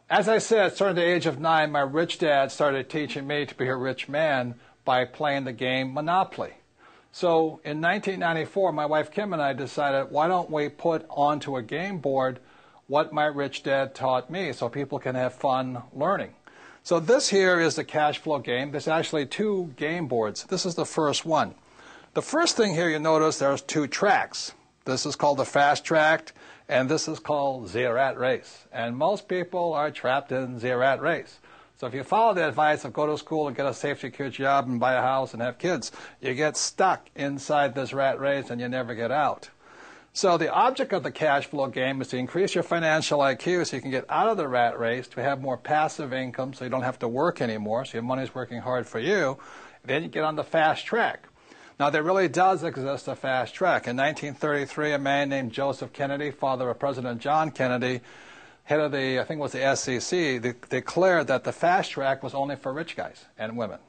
As I said, starting at the age of 9, my rich dad started teaching me to be a rich man by playing the game Monopoly. So in 1994, my wife Kim and I decided, why don't we put onto a game board what my rich dad taught me so people can have fun learning. So this here is the cash flow game. There's actually 2 game boards. This is the first one. The first thing here you notice there's 2 tracks. This is called the fast track, and this is called the rat race. And most people are trapped in the rat race. So if you follow the advice of go to school and get a safe, secure job and buy a house and have kids, you get stuck inside this rat race and you never get out. So the object of the cash flow game is to increase your financial IQ so you can get out of the rat race, to have more passive income so you don't have to work anymore, so your money's working hard for you. Then you get on the fast track. Now, there really does exist a fast track. In 1933, a man named Joseph Kennedy, father of President John Kennedy, head of the, I think it was the SEC, declared that the fast track was only for rich guys and women.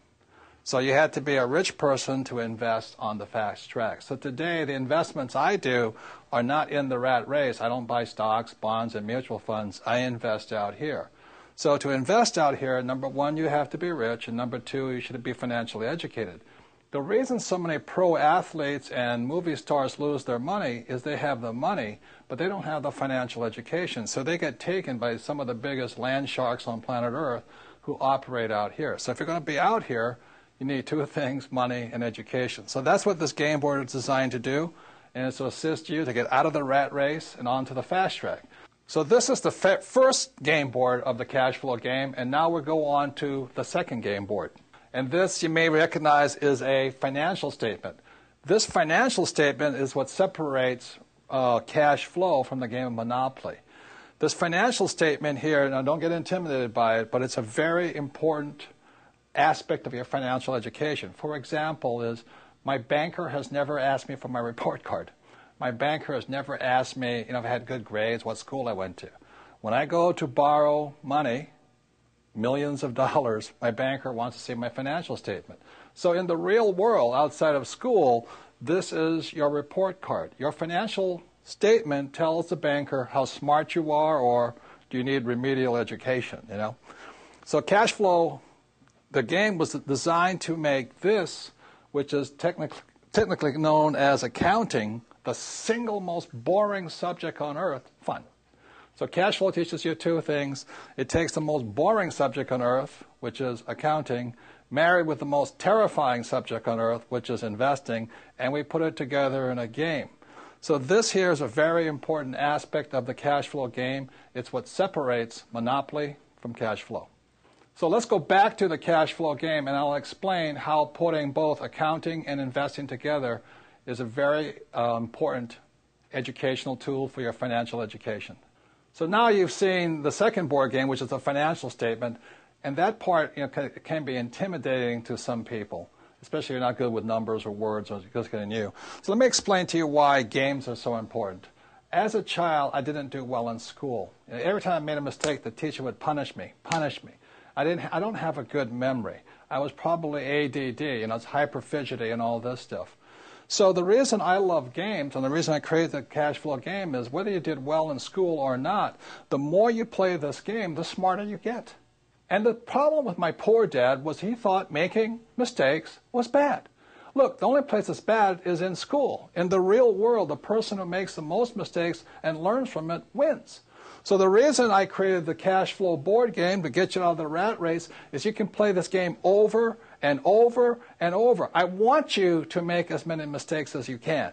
So you had to be a rich person to invest on the fast track. So today, the investments I do are not in the rat race. I don't buy stocks, bonds, and mutual funds. I invest out here. So to invest out here, number 1, you have to be rich, and number 2, you should be financially educated. The reason so many pro athletes and movie stars lose their money is they have the money, but they don't have the financial education. So they get taken by some of the biggest land sharks on planet Earth who operate out here. So if you're going to be out here, you need 2 things, money and education. So that's what this game board is designed to do, and it's to assist you to get out of the rat race and onto the fast track. So this is the first game board of the cash flow game, and now we'll go on to the second game board. And this, you may recognize, is a financial statement. This financial statement is what separates cash flow from the game of Monopoly. This financial statement here, now don't get intimidated by it, but it's a very important aspect of your financial education. For example, is my banker has never asked me for my report card. My banker has never asked me, if I had good grades, what school I went to. When I go to borrow money, millions of dollars, my banker wants to see my financial statement. So in the real world, outside of school, this is your report card. Your financial statement tells the banker how smart you are, or do you need remedial education, So cash flow, the game was designed to make this, which is technically known as accounting, the single most boring subject on earth, fun. So cash flow teaches you 2 things. It takes the most boring subject on earth, which is accounting, married with the most terrifying subject on earth, which is investing, and we put it together in a game. So this here is a very important aspect of the cash flow game. It's what separates Monopoly from cash flow. So let's go back to the cash flow game, and I'll explain how putting both accounting and investing together is a very important educational tool for your financial education. So now you've seen the second board game, which is a financial statement, and that part can be intimidating to some people, especially if you're not good with numbers or words or just getting new. So let me explain to you why games are so important. As a child, I didn't do well in school. Every time I made a mistake, the teacher would punish me. I don't have a good memory. I was probably ADD, it's hyper fidgety and all this stuff. So the reason I love games, and the reason I created the cash flow game, is whether you did well in school or not, the more you play this game, the smarter you get. And the problem with my poor dad was he thought making mistakes was bad. Look, the only place it's bad is in school. In the real world, the person who makes the most mistakes and learns from it wins. So the reason I created the cash flow board game to get you out of the rat race is you can play this game over and over and over. I want you to make as many mistakes as you can.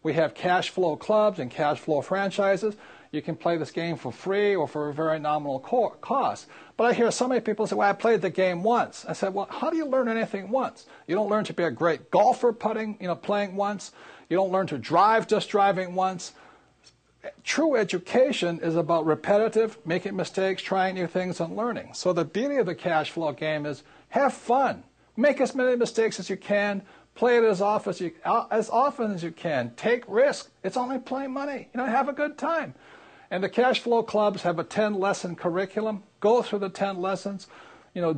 We have cash flow clubs and cash flow franchises. You can play this game for free or for a very nominal cost. But I hear so many people say, well, I played the game once. I said, well, how do you learn anything once? You don't learn to be a great golfer playing once. You don't learn to drive just driving once. True education is about repetitive, making mistakes, trying new things, and learning. So the beauty of the cash flow game is have fun. Make as many mistakes as you can. Play it as often as you can. Take risk. It's only playing money. Have a good time. And the cash flow clubs have a 10-lesson curriculum. Go through the 10 lessons.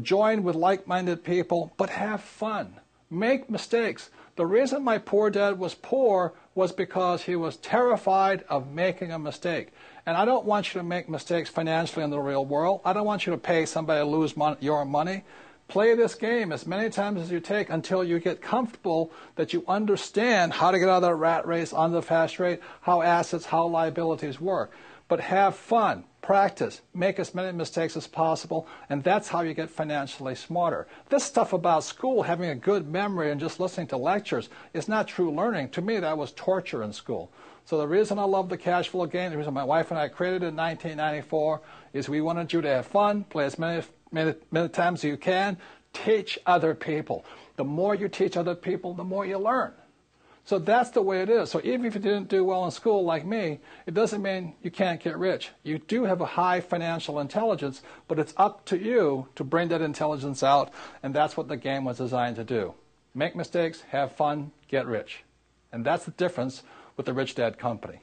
Join with like-minded people, but have fun. Make mistakes. The reason my poor dad was poor was because he was terrified of making a mistake. And I don't want you to make mistakes financially in the real world. I don't want you to pay somebody to lose your money. Play this game as many times as you take until you get comfortable that you understand how to get out of that rat race onto the fast rate, how assets, how liabilities work. But have fun, practice, make as many mistakes as possible, and that's how you get financially smarter. This stuff about school, having a good memory and just listening to lectures, is not true learning. To me, that was torture in school. So the reason I love the cash flow game, the reason my wife and I created it in 1994, is we wanted you to have fun, play as many times as you can, teach other people. The more you teach other people, the more you learn. So that's the way it is. So even if you didn't do well in school like me, it doesn't mean you can't get rich. You do have a high financial intelligence, but it's up to you to bring that intelligence out, and that's what the game was designed to do. Make mistakes, have fun, get rich. And that's the difference with the Rich Dad Company.